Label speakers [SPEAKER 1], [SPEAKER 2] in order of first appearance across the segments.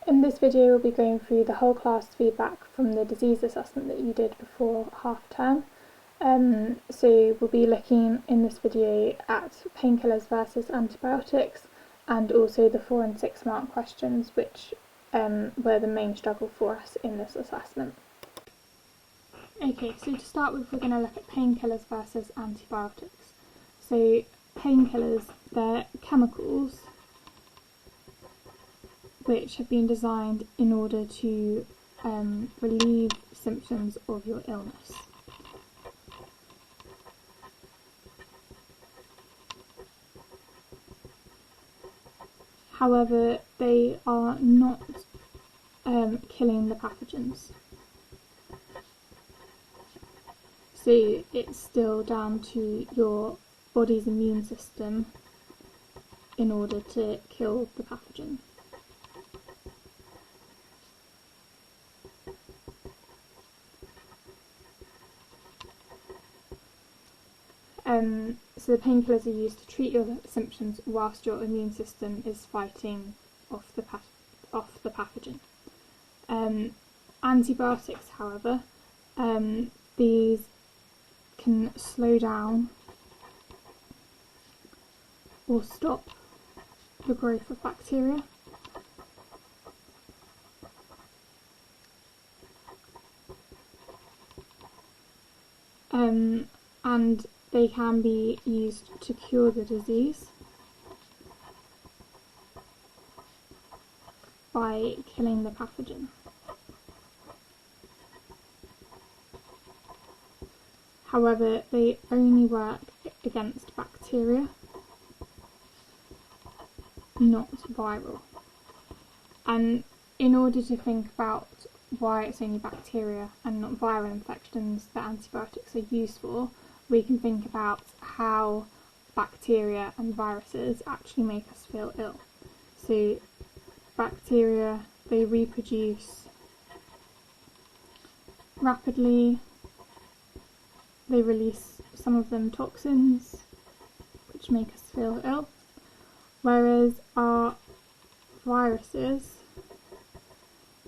[SPEAKER 1] In this video we'll be going through the whole class feedback from the disease assessment that you did before half term. So we'll be looking in this video at painkillers versus antibiotics and also the 4 and 6 mark questions, which were the main struggle for us in this assessment. Okay, so to start with we're going to look at painkillers versus antibiotics. So painkillers, they're chemicals which have been designed in order to relieve symptoms of your illness. However, they are not killing the pathogens. So it's still down to your body's immune system in order to kill the pathogen. So the painkillers are used to treat your symptoms whilst your immune system is fighting off the pathogen. Antibiotics, however, these can slow down or stop the growth of bacteria. And they can be used to cure the disease by killing the pathogen. However, they only work against bacteria, not viral. And in order to think about why it's only bacteria and not viral infections that antibiotics are used for, we can think about how bacteria and viruses actually make us feel ill. So bacteria, they reproduce rapidly, they release, some of them, toxins which make us feel ill, whereas our viruses,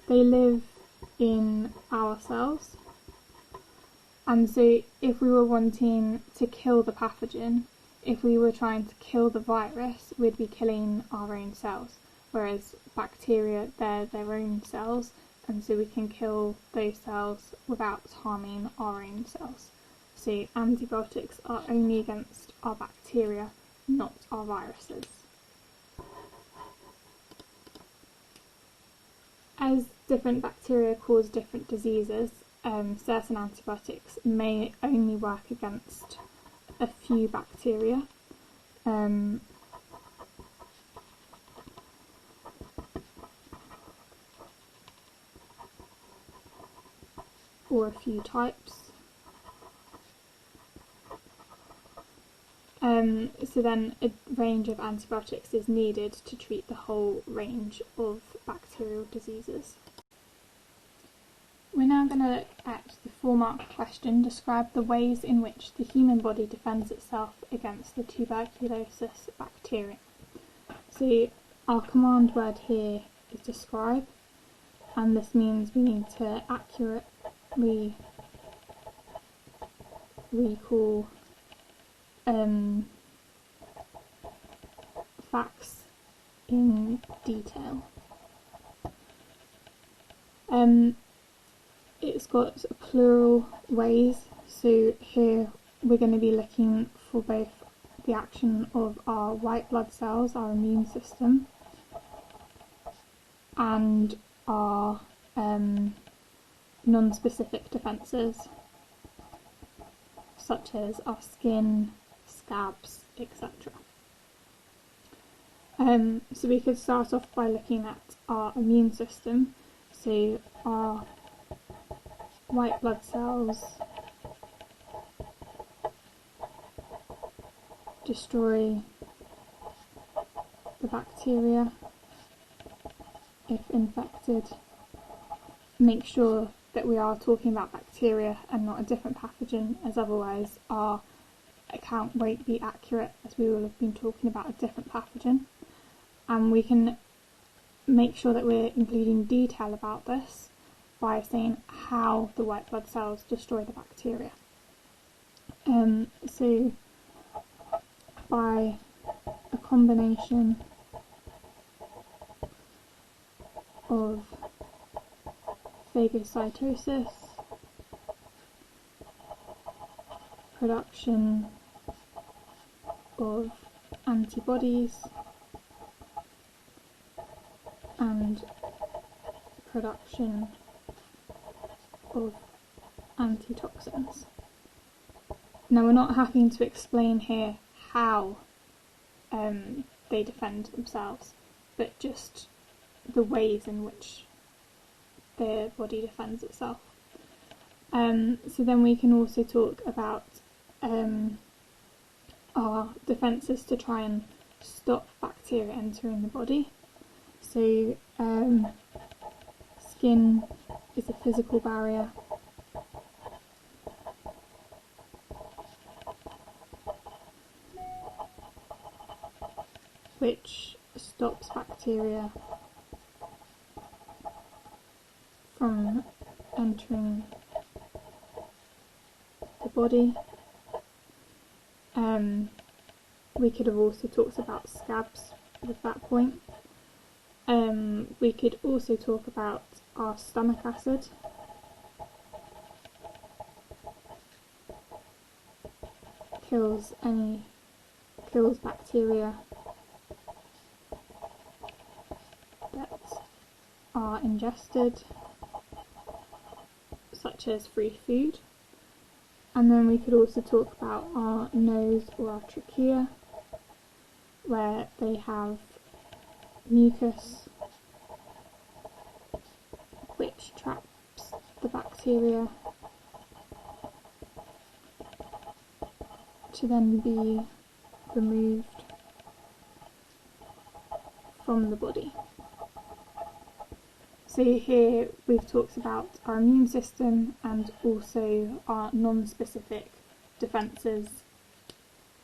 [SPEAKER 1] they live in our cells. And so if we were wanting to kill the pathogen, if we were trying to kill the virus, we'd be killing our own cells. Whereas bacteria, they're their own cells, and so we can kill those cells without harming our own cells. So antibiotics are only against our bacteria, not our viruses. As different bacteria cause different diseases, certain antibiotics may only work against a few bacteria, or a few types. So then a range of antibiotics is needed to treat the whole range of bacterial diseases. We're now going to look at the 4-mark question, describe the ways in which the human body defends itself against the tuberculosis bacteria. So our command word here is describe, and this means we need to accurately recall facts in detail. It's got plural ways, so here we're going to be looking for both the action of our white blood cells, our immune system, and our non-specific defences, such as our skin, scabs, etc. So we could start off by looking at our immune system. So our white blood cells destroy the bacteria if infected. Make sure that we are talking about bacteria and not a different pathogen, as otherwise our account won't be accurate, as we will have been talking about a different pathogen. And we can make sure that we're including detail about this by saying how the white blood cells destroy the bacteria. So by a combination of phagocytosis, production of antibodies, and production of antitoxins. Now, we're not having to explain here how they defend themselves, but just the ways in which their body defends itself. So then we can also talk about our defences to try and stop bacteria entering the body. So skin is a physical barrier. Which stops bacteria from entering the body. We could have also talked about scabs at that point. We could also talk about our stomach acid. Kills bacteria that are ingested, such as free food. And then we could also talk about our nose or our trachea, where they have mucus which traps the bacteria to then be removed from the body. So here we've talked about our immune system and also our non-specific defences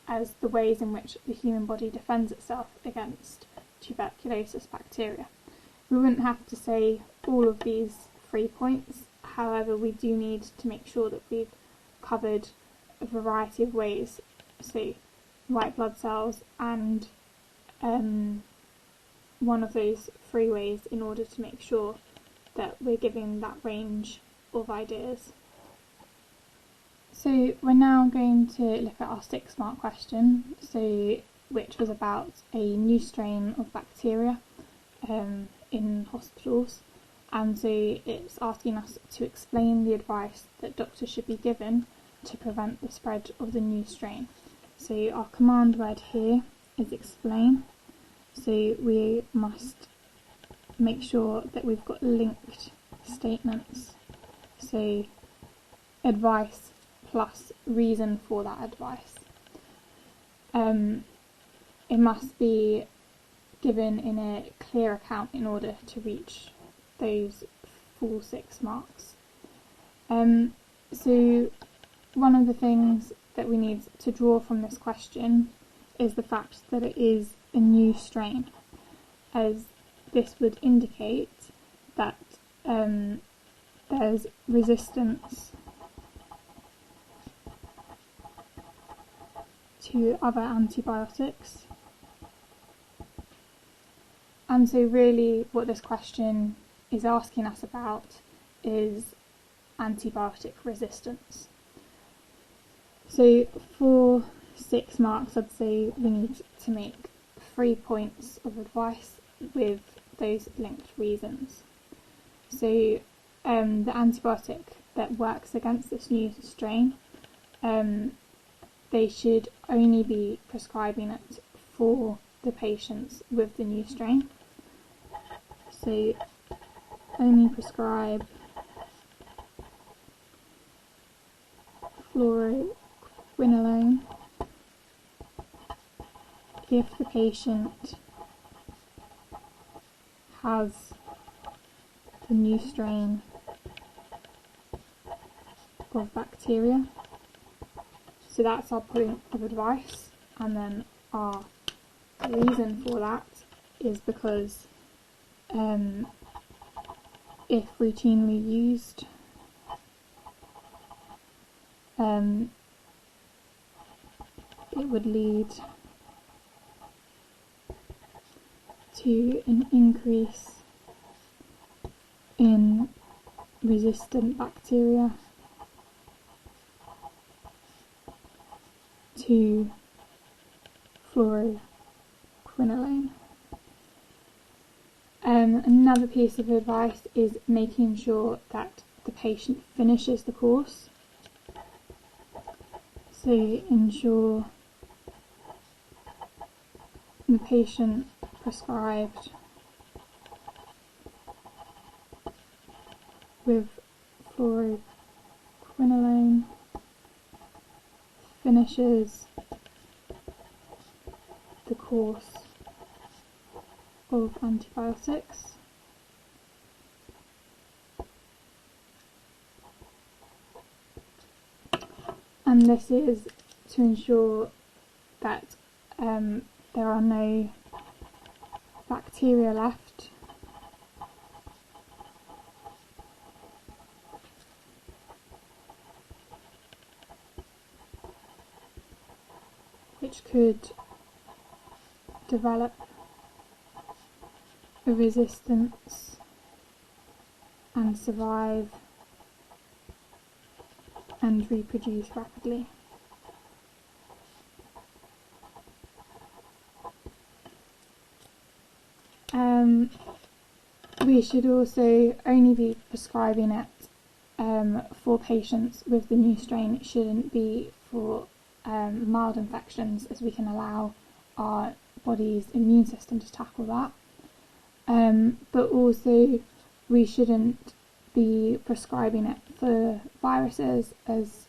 [SPEAKER 1] as the ways in which the human body defends itself against tuberculosis bacteria. We wouldn't have to say all of these 3 points, however we do need to make sure that we've covered a variety of ways, so white blood cells and one of those 3 ways, in order to make sure that we're giving that range of ideas. So we're now going to look at our 6-mark question, which was about a new strain of bacteria in hospitals, and so it's asking us to explain the advice that doctors should be given to prevent the spread of the new strain. So our command word here is explain. So we must make sure that we've got linked statements. So advice plus reason for that advice. It must be given in a clear account in order to reach those full 6 marks. So one of the things that we need to draw from this question is the fact that it is a new strain, as this would indicate that there's resistance to other antibiotics. And so really what this question is asking us about is antibiotic resistance. So for 6 marks, I'd say we need to make 3 points of advice with those linked reasons. So the antibiotic that works against this new strain, they should only be prescribing it for the patients with the new strain. So only prescribe fluoroquinolone if the patient has the new strain of bacteria. So that's our point of advice, and then our reason for that is because if routinely used, it would lead to an increase in resistant bacteria to fluoroquinolone. Another piece of advice is making sure that the patient finishes the course. So ensure the patient prescribed with fluoroquinolone finishes the course of antibiotics. And this is to ensure that there are no bacteria left which could develop a resistance and survive and reproduce rapidly. We should also only be prescribing it for patients with the new strain. It shouldn't be for mild infections, as we can allow our body's immune system to tackle that. But also we shouldn't be prescribing it for viruses, as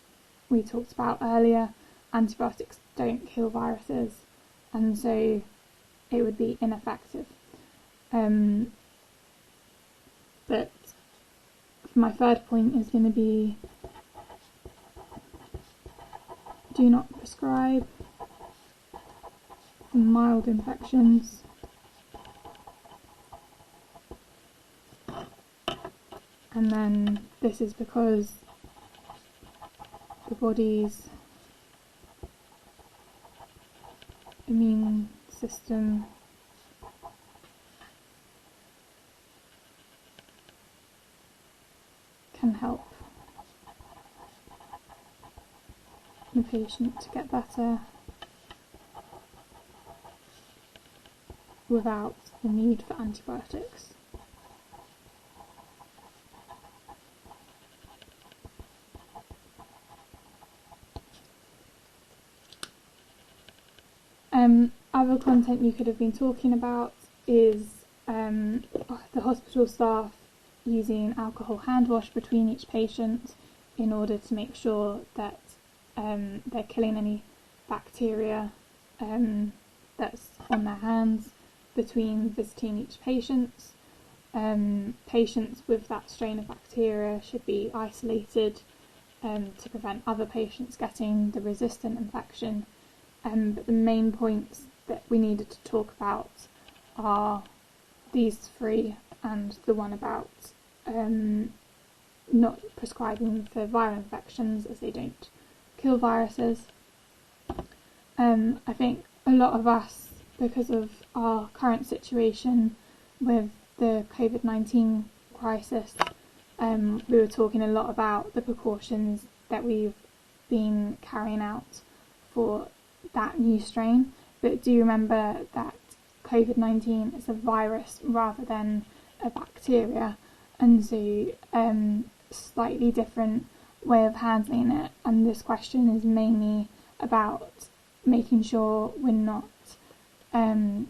[SPEAKER 1] we talked about earlier. Antibiotics don't kill viruses, and so it would be ineffective. But my third point is going to be, do not prescribe for mild infections. And then this is because the body's immune system can help the patient to get better without the need for antibiotics. Other content you could have been talking about is the hospital staff using alcohol hand wash between each patient in order to make sure that they're killing any bacteria that's on their hands between visiting each patient. Patients with that strain of bacteria should be isolated to prevent other patients getting the resistant infection. But the main points that we needed to talk about are these three, and the one about not prescribing for viral infections, as they don't kill viruses. I think a lot of us, because of our current situation with the COVID-19 crisis, we were talking a lot about the precautions that we've been carrying out for that new strain, but do remember that COVID-19 is a virus rather than a bacteria, and so slightly different way of handling it, and this question is mainly about making sure we're not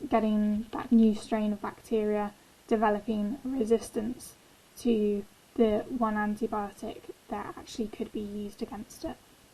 [SPEAKER 1] getting that new strain of bacteria developing resistance to the one antibiotic that actually could be used against it.